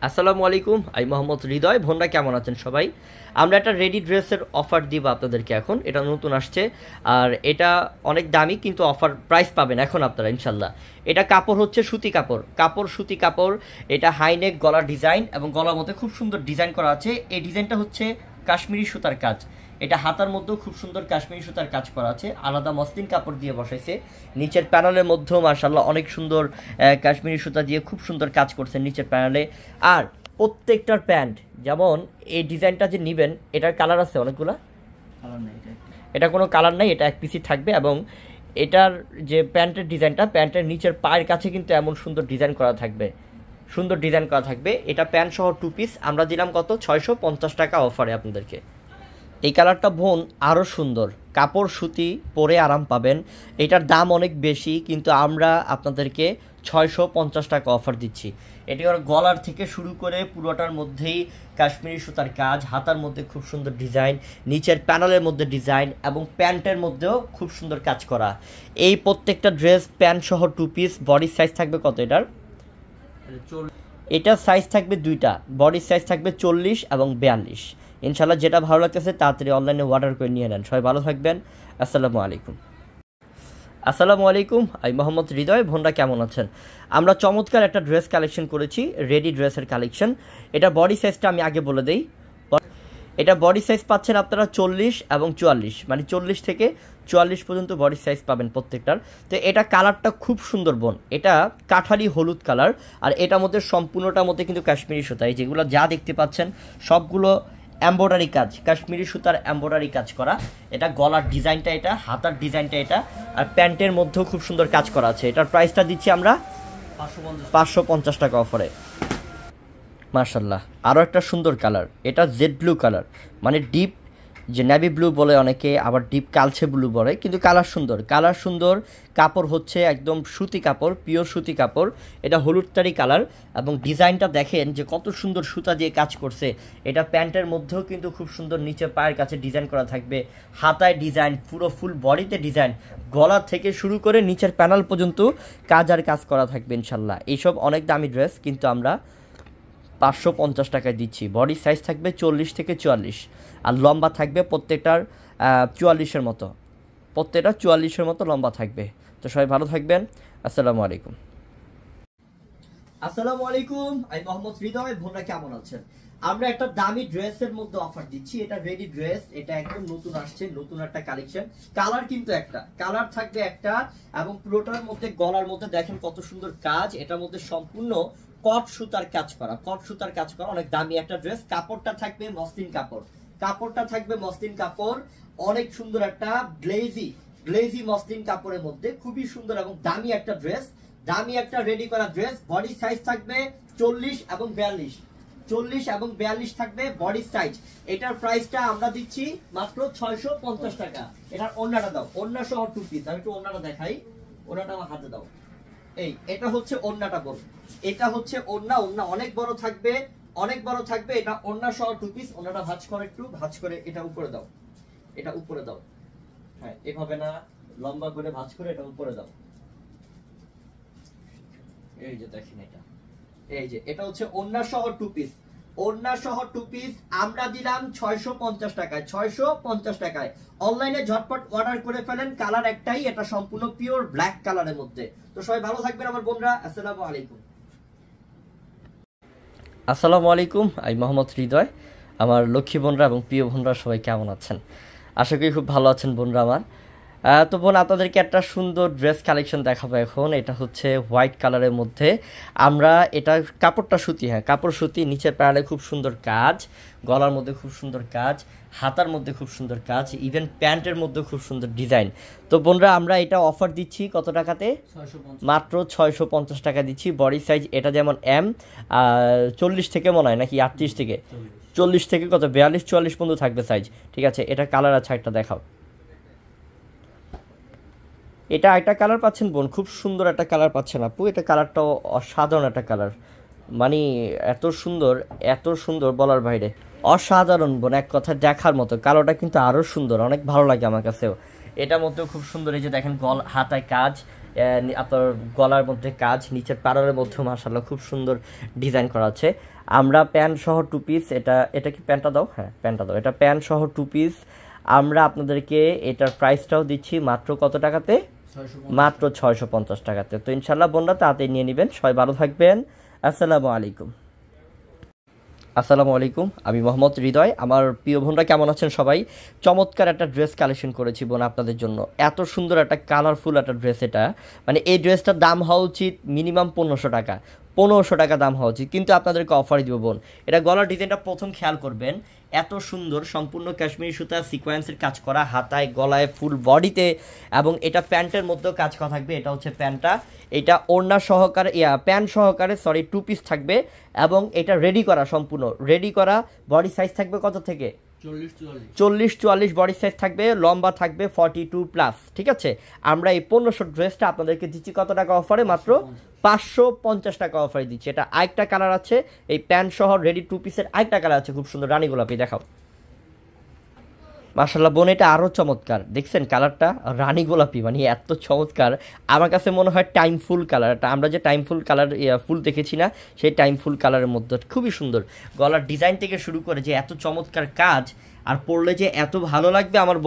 আসসালামু আলাইকুম, আমি মোহাম্মদ হৃদয়। বোনরা কেমন আছেন সবাই? আমরা একটা রেডি ড্রেসের অফার দিব আপনাদেরকে। এখন এটা নতুন আসছে, আর এটা অনেক দামি, কিন্তু অফার প্রাইস পাবেন এখন আপনারা ইনশাল্লাহ। এটা কাপড় হচ্ছে সুতি কাপড়, সুতি কাপড়। এটা হাইনেক গলার ডিজাইন এবং গলার মধ্যে খুব সুন্দর ডিজাইন করা আছে। এই ডিজাইনটা হচ্ছে কাশ্মীরি সুতার কাজ। এটা হাতার মধ্যেও খুব সুন্দর কাশ্মীরি সুতার কাজ করা আছে, আলাদা মসলিন কাপড় দিয়ে বসাইছে। নিচের প্যানেলের মধ্যেও মাশাআল্লাহ অনেক সুন্দর কাশ্মীরি সুতা দিয়ে খুব সুন্দর কাজ করছে নিচের প্যানেলে। আর প্রত্যেকটার প্যান্ট, যেমন এই ডিজাইনটা যে নেবেন, এটার কালার আছে অনেকগুলো, কালার নেই, এটা কোনো কালার নাই, এটা এক পিসই থাকবে। এবং এটার যে প্যান্টের ডিজাইনটা, প্যান্টের নিচের পায়ের কাছে কিন্তু এমন সুন্দর ডিজাইন করা থাকবে, সুন্দর ডিজাইন করা থাকবে। এটা প্যান্ট সহ 2 পিস আমরা দিলাম কত? 650 টাকা অফারে আপনাদেরকে। এই কালারটা বোন আরও সুন্দর, কাপড় সুতি, পরে আরাম পাবেন। এটার দাম অনেক বেশি, কিন্তু আমরা আপনাদেরকে 650 টাকা অফার দিচ্ছি। এটি গলার থেকে শুরু করে পুরোটার মধ্যেই কাশ্মীরি সুতার কাজ, হাতার মধ্যে খুব সুন্দর ডিজাইন, নিচের প্যানেলের মধ্যে ডিজাইন, এবং প্যান্টের মধ্যেও খুব সুন্দর কাজ করা। এই প্রত্যেকটা ড্রেস প্যান্ট সহ 2 পিস। বডি সাইজ থাকবে কত এটার সাইজ থাকবে 2টা, বডি সাইজ থাকবে 40 এবং 42। ইনশাল্লাহ যেটা ভালো লাগতেছে তাড়াতাড়ি অনলাইনে অর্ডার করে নিয়ে নেন। সবাই ভালো থাকবেন। আসসালামু আলাইকুম। আমি মোহাম্মদ হৃদয়। বোনরা কেমন আছেন? আমরা চমৎকার একটা ড্রেস কালেকশন করেছি, রেডি ড্রেসের কালেকশন। এটা বডি সাইজটা আমি আগে বলে দেই। এটা বডি সাইজ পাচ্ছেন আপনারা 40 এবং 44, মানে 40 থেকে 44 পর্যন্ত বডি সাইজ পাবেন প্রত্যেকটার। তো এটা কালারটা খুব সুন্দর বোন, এটা কাঠালি হলুদ কালার। আর এটার মধ্যে সম্পূর্ণটার মধ্যে কিন্তু কাশ্মীরি সুতা, এই যেগুলো যা দেখতে পাচ্ছেন সবগুলো এমব্রয়ডারি কাজ, কাশ্মীরি সুতার এমব্রয়ডারি কাজ করা। এটা গলার ডিজাইনটা, এটা হাতার ডিজাইনটা, এটা আর প্যান্টের মধ্যেও খুব সুন্দর কাজ করা আছে। এটার প্রাইসটা দিচ্ছি আমরা 550 টাকা অফারে। মাশাল্লাহ, আরও একটা সুন্দর কালার, এটা জেড ব্লু কালার, মানে ডিপ যে নেভি ব্লু বলে অনেকে, আবার ডিপ কালচে ব্লু বলে, কিন্তু কালার সুন্দর। কাপড় হচ্ছে একদম সুতি কাপড়, পিওর সুতি কাপড়। এটা হলুদটারি কালার, এবং ডিজাইনটা দেখেন যে কত সুন্দর সুতা দিয়ে কাজ করছে। এটা প্যান্টের মধ্যেও কিন্তু খুব সুন্দর নিচে পায়ের কাছে ডিজাইন করা থাকবে, হাতায় ডিজাইন, পুরো ফুল বডিতে ডিজাইন, গলা থেকে শুরু করে নিচের প্যানেল পর্যন্ত কাজ করা থাকবে ইনশাল্লাহ। এইসব অনেক দামি ড্রেস, কিন্তু আমরা 550 টাকায় দিচ্ছি। বডি সাইজ থাকবে 40 থেকে 44, আর লম্বা থাকবে প্রত্যেকটার 44-এর মতো, প্রত্যেকটা 44-এর মতো লম্বা থাকবে। তো সবাই ভালো থাকবেন। আসসালামু আলাইকুম। আমি মোহাম্মদ হৃদয়। বোনরা কেমন আছেন? আমরা একটা দামি ড্রেসের মধ্যে অফার দিচ্ছি। এটা রেডি ড্রেস, এটা একদম নতুন আসছে, নতুন একটা কালেকশন। কালার কিন্তু একটা কালার থাকবে একটা, এবং পুরোটার মধ্যে গলার মধ্যে দেখেন কত সুন্দর কাজ। এটার মধ্যে সম্পূর্ণ কট সুতার কাজ করা, অনেক দামি একটা ড্রেস। কাপড়টা থাকবে মসলিন কাপড়, অনেক সুন্দর একটা গ্লেজি মসলিন কাপড়ের মধ্যে, খুবই সুন্দর এবং দামি একটা ড্রেস, দামি একটা রেডি করা ড্রেস। বডি সাইজ থাকবে 40 এবং 42 থাকবে বডি সাইজ। এটার প্রাইসটা আমরা দিচ্ছি মাত্র 650 টাকা। এটার ওড়নাটা দাও, ওড়না সহ 2 পিস। আমি একটু ওড়নাটা দেখাই, ওড়নাটা আমার হাতে দাও। এটা হচ্ছে ওড়নাটা বল, এটা হচ্ছে ওড়না অনেক বড় থাকবে, এটা ওড়না সহ 2 পিস। ওড়নাটা ভাঁজ করে এটা উপরে দাও, হ্যাঁ এভাবে না, লম্বা করে ভাঁজ করে এটা উপরে দাও। এই যে দেখেন, এটা হচ্ছে ওড়না সহ 2 পিস। আমরা দিলাম 650 টাকায়। অনলাইনে ঝটপট অর্ডার করে ফেলেন। কালার একটাই, এটা সম্পূর্ণ পিওর ব্ল্যাক কালারের মধ্যে। তো সবাই ভালো থাকবেন আমার বোনরা। আসসালামু আলাইকুম। আমি মোহাম্মদ হৃদয়। আমার লক্ষ্মী বোনরা এবং প্রিয় বোনরা সবাই কেমন আছেন? আশা করি খুব ভালো আছেন বোনরা আমার। তো বোন, আপনাদেরকে একটা সুন্দর ড্রেস কালেকশন দেখাবো এখন। এটা হচ্ছে হোয়াইট কালারের মধ্যে। আমরা এটা কাপড়টা সুতি, হ্যাঁ কাপড় সুতি, নিচের প্যানেলে খুব সুন্দর কাজ, গলার মধ্যে খুব সুন্দর কাজ, হাতার মধ্যে খুব সুন্দর কাজ, ইভেন প্যান্টের মধ্যে খুব সুন্দর ডিজাইন। তো বোনরা আমরা এটা অফার দিচ্ছি কত টাকাতে? মাত্র 650 টাকা দিচ্ছি। বডি সাইজ এটা যেমন 40 থেকে মনে হয় নাকি 38 থেকে 40 থেকে কত 42-44 পর্যন্ত থাকবে সাইজ, ঠিক আছে। এটা কালার আছে, একটা দেখাও। এটা একটা কালার পাচ্ছেন বোন, খুব সুন্দর একটা কালার পাচ্ছেন আপু। এটা কালারটাও অসাধারণ একটা কালার, মানে এত সুন্দর বলার বাইরে, অসাধারণ বোন, এক কথা দেখার মতো। কালোটা কিন্তু আরও সুন্দর, অনেক ভালো লাগে আমার কাছেও। এটার মধ্যেও খুব সুন্দর, এই যে দেখেন হাতায় কাজ, আপনার গলার মধ্যে কাজ, নিচের প্যানেলের মধ্যে মাশাআল্লাহ খুব সুন্দর ডিজাইন করা আছে। আমরা প্যান্ট সহ 2 পিস, এটা কি প্যান্টটা দাও, হ্যাঁ প্যান্টটা দাও, এটা প্যান্ট সহ 2 পিস আমরা আপনাদেরকে এটার প্রাইসটাও দিচ্ছি মাত্র কত টাকাতে, মাত্র 650 টাকাতে। তো ইনশাল্লাহ বোনরা তাড়াতাড়ি নিয়ে নেবেন। সবাই ভালো থাকবেন। আসসালামু আলাইকুম। আসসালামু আলাইকুম, আমি মোহাম্মদ হৃদয়। আমার প্রিয় বোনরা কেমন আছেন সবাই? চমৎকার একটা ড্রেস কালেকশন করেছি বোন আপনাদের জন্য। এত সুন্দর একটা কালারফুল একটা ড্রেস, এটা মানে এই ড্রেসটার দাম হওয়া উচিত মিনিমাম 1500 টাকা, 1500 টাকা দাম হওয়া উচিত, কিন্তু আপনাদেরকে অফারে দিব বোন। এটা গলার ডিজাইনটা প্রথম খেয়াল করবেন, এত সুন্দর সম্পূর্ণ কাশ্মীরি সুতা সিকোয়েন্সের কাজ করা, হাতায় গলায় ফুল বডিতে, এবং এটা প্যান্টের মধ্যেও কাজ করা থাকবে। এটা হচ্ছে প্যান্টটা, এটা ওড়না সহকারে প্যান্ট সহকারে 2 পিস থাকবে, এবং এটা রেডি করা, সম্পূর্ণ রেডি করা। বডি সাইজ থাকবে কত থেকে 40-44 বডি সাইজ থাকবে, লম্বা থাকবে 42+। ঠিক আছে, আমরা এই 1500 ড্রেসটা আপনাদেরকে দিচ্ছি কত টাকা অফারে, মাত্র 550 টাকা অফারে দিচ্ছি। এটা আরেকটা কালার আছে, এই প্যান্ট সহ রেডি 2 পিসের আরেকটা কালার আছে, খুব সুন্দর রানী গোলাপি। দেখাও মাশাআল্লাহ বোন, এটা আরও চমৎকার, দেখছেন কালারটা রানী গোলাপি, মানে এত চমৎকার। আমার কাছে মনে হয় টাইম ফুল কালার, এটা আমরা যে টাইম ফুল কালার ফুল দেখেছি না, সেই টাইম ফুল কালারের মধ্যে খুবই সুন্দর। গলার ডিজাইন থেকে শুরু করে যে এত চমৎকার কাজ, আর পরলে যে এত ভালো লাগবে আমার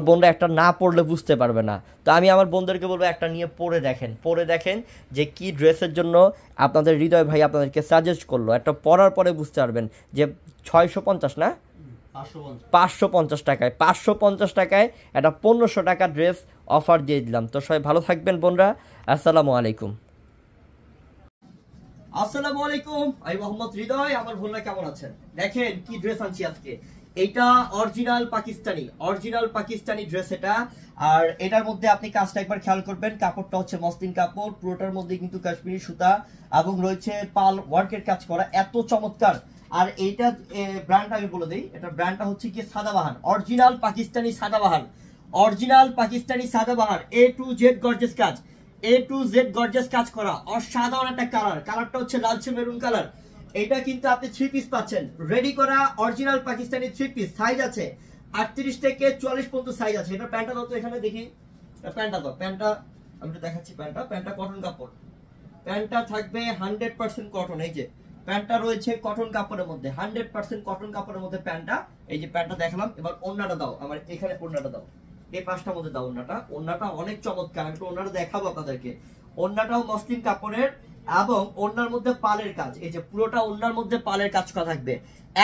বোনরা একটা না পরলে বুঝতে পারবে না। তো আমি আমার বোনদেরকে বলবো একটা নিয়ে পরে দেখেন যে কি ড্রেসের জন্য আপনাদের হৃদয় ভাই আপনাদেরকে সাজেস্ট করলো। একটা পরার পরে বুঝতে পারবেন যে 650 না 550 টাকায়, 550 টাকায় একটা 1500 টাকা ড্রেস অফার দিয়ে দিলাম। তো সবাই ভালো থাকবেন বোনরা। আসসালামু আলাইকুম। আসসালামু আলাইকুম, আমি মোহাম্মদ হৃদয়। আমার বোনরা কেমন আছেন? দেখেন কি ড্রেস আনছি আজকে, এটা অরিজিনাল পাকিস্তানি ড্রেস এটা। আর এটার মধ্যে আপনি কাজটা একবার খেয়াল করবেন, কাপড়টা হচ্ছে মসলিন কাপড়, পুরোটার মধ্যে কিন্তু কাশ্মীরি সুতা এবং রয়েছে পাল ওয়ার্কের কাজ করা, এত চমৎকার। আর এইটা ব্র্যান্ড আমি বলে দিই, এটা ব্র্যান্ডটা হচ্ছে কি Sadabahar, original Pakistani Sadabahar, A to Z gorgeous কাজ করা, অসাধারণ একটা কালারটা হচ্ছে লালচে মেরুন কালার। এটা কিন্তু আপনি 3 পিস পাচ্ছেন, রেডি করা অরিজিনাল পাকিস্তানি 3 পিস। সাইজ আছে 38 থেকে 44 পর্যন্ত সাইজ আছে। এটা প্যান্টটা দাও তো, এখানে দেখি প্যান্টটা দাও, প্যান্টটা আমি একটু দেখাচ্ছি। প্যান্টটা কটন কাপড়, প্যান্টটা থাকবে 100% কটন। এই যে প্যান্টটা রয়েছে কটন কাপড়ের মধ্যে, 100% কটন কাপড়ের মধ্যে প্যান্টটা। এই যে প্যান্টটা দেখালাম, এবার ওড়নাটা দাও, আমার এখানে ওড়নাটা দাও, এই পাঁচটার মধ্যে দাও ওড়নাটা অনেক চমৎকার। আমি ওড়নাটা দেখাবো আপনাদেরকে। ওড়নাটাও মসলিন কাপড়ের এবং ওড়নার মধ্যে পালের কাজ, এই যে পুরোটা ওড়নার মধ্যে পালের কাজ করা থাকবে।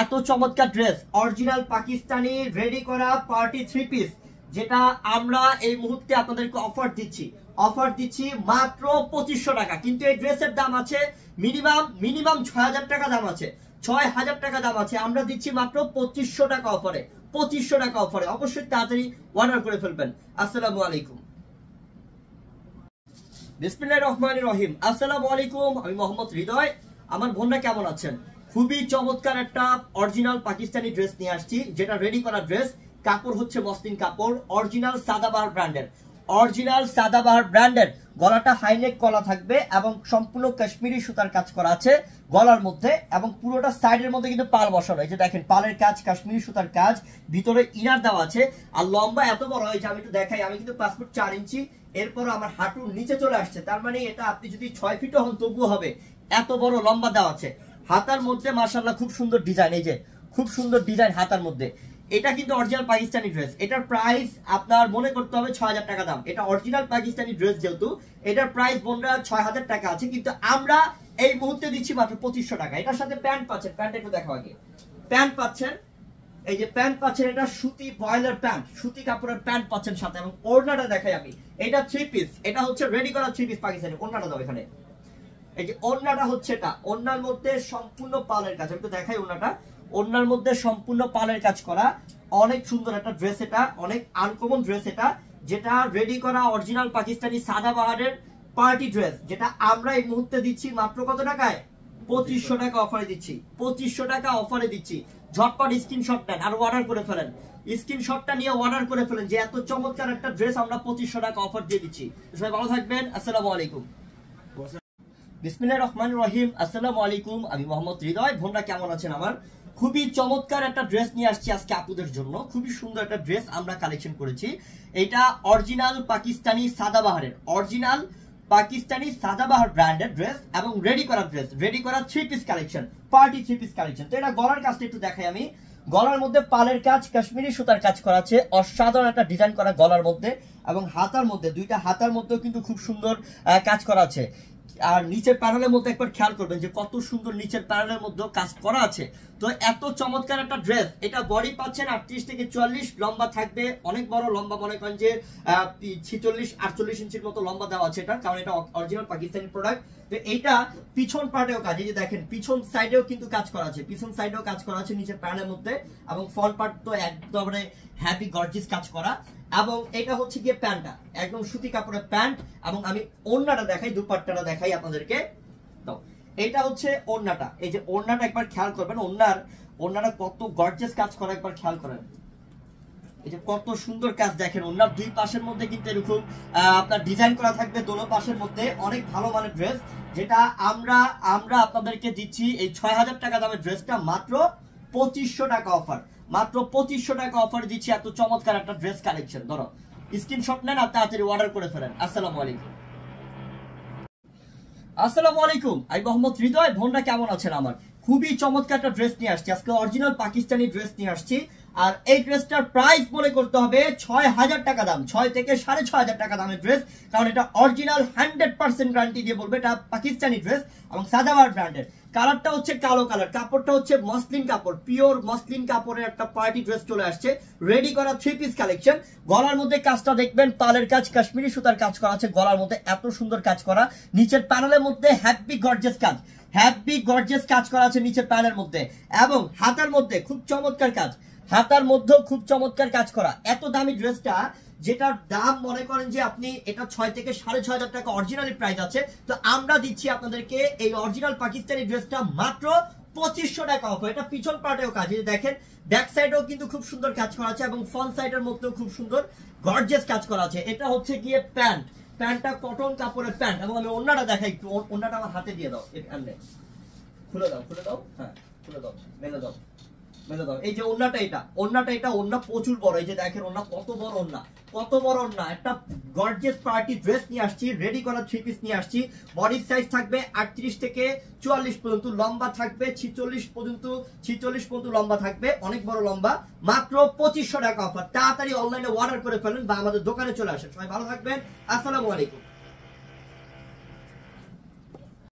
এত চমৎকার ড্রেস, অরিজিনাল পাকিস্তানি রেডি করা পার্টি 3 পিস, যেটা আমরা এই মুহূর্তে আপনাদেরকে অফার দিচ্ছি মাত্র 2500 টাকা। কিন্তু এই ড্রেসের দাম আছে মিনিমাম 6000 টাকা দাম আছে, 6000 টাকা দাম আছে। আমরা দিচ্ছি মাত্র 2500 টাকা অফারে, 2500 টাকা অফারে। অবশ্যই তাড়াতাড়ি অর্ডার করে ফেলবেন। আসসালামু আলাইকুম। বিসমিল্লাহির রহমানির রহিম। আসসালামু আলাইকুম, আমি মোহাম্মদ হৃদয়। আমার বোনরা কেমন আছেন? খুবই চমৎকার একটা অরিজিনাল পাকিস্তানি ড্রেস নিয়ে আসছি, যেটা রেডি করা ড্রেস। কাপড় হচ্ছে মসলিন কাপড়, অরিজিনাল সাদাবাহার ব্র্যান্ডের। গলাটা হাইনেক গলা থাকবে এবং সম্পূর্ণ কাশ্মীরি সুতার কাজ করা আছে গলার মধ্যে, এবং পুরোটা সাইডের মধ্যে কিন্তু পাল বসানো। এই যে দেখেন পালের কাজ, কাশ্মীরি সুতার কাজ, ভিতরে ইনার দেওয়া আছে। আর লম্বা এত বড় হয়েছে, আমি একটু দেখাই, আমি কিন্তু 5 ফুট 4 ইঞ্চি, এরপর আমার হাঁটুর নিচে চলে আসছে। তার মানে এটা আপনি যদি 6 ফিটও হন তবুও হবে, এত বড় লম্বা দেওয়া আছে। হাতার মধ্যে মাশাআল্লাহ খুব সুন্দর ডিজাইন, এই যে খুব সুন্দর ডিজাইন হাতার মধ্যে। এটা কিন্তু অরিজিনাল পাকিস্তানি ড্রেস। এটার প্রাইস আপনার মনে করতে হবে 6000 টাকা দাম। এটা অরিজিনাল পাকিস্তানি ড্রেস, যেহেতু এটার প্রাইস বোনরা 6000 টাকা আছে, কিন্তু আমরা এই মুহূর্তে দিচ্ছি মাত্র 2500 টাকা। এটার সাথে প্যান্ট পাচ্ছেন, প্যান্টটা একটু দেখো আগে। প্যান্ট পাচ্ছেন, এই যে প্যান্ট পাচ্ছেন, এটা সুতি বয়লার প্যান্ট, সুতি কাপড়ের প্যান্ট পাচ্ছেন সাথে। এবং ওড়নাটা দেখাই আমি, এটা 3 পিস, এটা হচ্ছে রেডি করা 3 পিস পাকিস্তানি। ওড়নাটা দাও এখানে, এই যে ওড়নাটা হচ্ছে এটা, ওড়নার মধ্যে সম্পূর্ণ পালের কাজ। আমি একটু দেখাই ওড়নাটা, ওড়নার মধ্যে সম্পূর্ণ পালের কাজ করা, অনেক সুন্দর একটা ড্রেস। এটা অনেক আনকমন ড্রেস, এটা যেটা রেডি করা অরিজিনাল পাকিস্তানি সাদাবাহারের পার্টি ড্রেস, যেটা আমরা এই মুহূর্তে দিচ্ছি মাত্র কত টাকায়? 2500 টাকা অফারে দিচ্ছি, 2500 টাকা অফারে দিচ্ছি। ঝটপট স্ক্রিনশট নেন আর অর্ডার করে ফেলেন, স্ক্রিনশটটা নিয়ে অর্ডার করে ফেলেন, যে এত চমৎকার একটা ড্রেস আমরা 2500 টাকা অফার দিয়ে দিচ্ছি। সবাই ভালো থাকবেন। আসসালামু আলাইকুম। বিসমিল্লাহির রহমানির রহিম। আসসালামু আলাইকুম, আমি মোহাম্মদ হৃদয়। বোনরা কেমন আছেন আমার? খুবই চমৎকার একটা ড্রেস নিয়ে আসছি আজকে আপুদের জন্য। খুবই সুন্দর একটা ড্রেস আমরা কালেকশন করেছি। এটা অরিজিনাল পাকিস্তানি সাদাবাহারের, অরিজিনাল পাকিস্তানি সাদাবাহার ব্র্যান্ডের ড্রেস এবং রেডি করা ড্রেস, রেডি করা 3 piece collection, party 3 piece collection. তো এটা গলার কাজটা একটু দেখাই আমি। গলার মধ্যে পালের কাজ, কাশ্মীরি সুতার কাজ করা আছে, অসাধারণ একটা ডিজাইন করা গলার মধ্যে, এবং হাতার মধ্যে, দুইটা হাতার মধ্যেও কিন্তু খুব সুন্দর কাজ করা আছে। আর নিচের প্যানেলের মধ্যে একবার খেয়াল করবেন যে কত সুন্দর নিচের প্যানেলের মধ্যেও কাজ করা আছে। তো এত চমৎকার একটা ড্রেস। এটা বডি পাচ্ছেন 38 থেকে 44, লম্বা থাকবে অনেক বড় লম্বা, মনে করেন যে 46-48 ইঞ্চির মতো লম্বা দেওয়া আছে এটা, কারণ এটা অরিজিনাল পাকিস্তানি প্রোডাক্ট। তো এইটা পিছন পার্টেও কাজ, এই যে দেখেন পিছন সাইডেও কিন্তু কাজ করা আছে, পিছন সাইডেও কাজ করা আছে নিচের প্যানেলের মধ্যে, এবং ফ্রন্ট পার্ট তো একদম হ্যাপি গর্জিয়াস কাজ করা। এবং এটা হচ্ছে গিয়ে প্যান্টটা একদম সুতি কাপড়ের প্যান্ট, এবং আমি ওড়নাটা দেখাই, দুপাট্টাটা দেখাই আপনাদেরকে। তো এটা হচ্ছে ওড়নাটা, এই যে ওড়নাটা একবার খেয়াল করবেন, ওড়নাটা কত গর্জিয়াস কাজ করা একবার খেয়াল করেন। এই যে কত সুন্দর কাজ দেখেন, ওড়নার দুই পাশের মধ্যে কিন্তু এরকম আপনার ডিজাইন করা থাকবে, দোনো পাশের মধ্যে। অনেক ভালো মানের ড্রেস, যেটা আমরা আপনাদেরকে দিচ্ছি এই 6000 টাকা দামের ড্রেসটা মাত্র 2500 টাকা অফার, মাত্র 2500 টাকা অফার দিচ্ছি। এত চমৎকার একটা ড্রেস কালেকশন, ধরো স্ক্রিনশট নেন আর তাড়াতাড়ি অর্ডার করে ফেলেন। আসসালামু আলাইকুম। আসসালামু আলাইকুম, আমি মোহাম্মদ হৃদয়। বোনরা কেমন আছেন? আমার খুবই চমৎকার একটা ড্রেস নিয়ে আসছি আজকে, অরিজিনাল পাকিস্তানি ড্রেস নিয়ে আসছি। আর এই ড্রেসটার প্রাইস মনে করতে হবে 6000 টাকা দাম, 6 থেকে 6500 টাকা দামের ড্রেস, কারণ এটা অরিজিনাল 100% গ্যারান্টি দিয়ে বলবে এটা পাকিস্তানি ড্রেস এবং সাদাবাহার ব্র্যান্ডের। কালারটা হচ্ছে কালো কালার, কাপড়টা হচ্ছে মসলিন কাপড়, পিওর মসলিন কাপড়ের একটা পার্টি ড্রেস চলে আসছে, রেডি করা 3 পিস কালেকশন। গলার মধ্যে কাজটা দেখবেন, পালের কাজ, কাশ্মীরি সুতার কাজ করা আছে গলার মধ্যে, এত সুন্দর কাজ করা। নিচের প্যানেলের মধ্যে হ্যাপি গর্জিয়াস কাজ, হ্যাপি গর্জিয়াস কাজ করা আছে নিচের প্যানেলের মধ্যে, এবং হাতার মধ্যে খুব চমৎকার কাজ, হাতার মধ্যেও খুব চমৎকার কাজ করা। এত দামি ড্রেসটা, যেটার দাম মনে করেন যে আপনি এটা 6 থেকে 6500 টাকা অরিজিনালি প্রাইস আছে, তো আমরা দিচ্ছি আপনাদেরকে এই অরিজিনাল পাকিস্তানি ড্রেসটা মাত্র 2500 টাকা অফার। এটা পিছন পার্টেও কাজ, এই দেখেন ব্যাক সাইডেও কিন্তু খুব সুন্দর কাজ করা আছে, এবং ফ্রন্ট সাইডের মধ্যেও খুব সুন্দর গর্জিয়াস কাজ করা আছে। এটা হচ্ছে গিয়ে প্যান্ট, প্যান্টটা কটন কাপড়ের প্যান্ট, এবং আমি ওড়নাটা দেখাই একটু। ওড়নাটা আমার হাতে দিয়ে দাও, খুলে দাও, খুলে দাও, হ্যাঁ খুলে দাও, মেলে দাও, মেলে দাও। এই যে ওড়নাটা, এটা ওড়না প্রচুর বড়, এই যে দেখেন ওড়না কত বড় ওড়না, কত বড় ওড়না। একটা গর্জিয়াস পার্টি ড্রেস নিয়ে আসছি, রেডি করা 3 পিস নিয়ে আসছি। বডির সাইজ থাকবে 38 থেকে 44 পর্যন্ত, লম্বা থাকবে 46 পর্যন্ত লম্বা থাকবে, অনেক বড় লম্বা। মাত্র 2500 টাকা অফার। তাড়াতাড়ি অনলাইনে অর্ডার করে ফেলেন বা আমাদের দোকানে চলে আসেন। সবাই ভালো থাকবেন, আসসালামু আলাইকুম।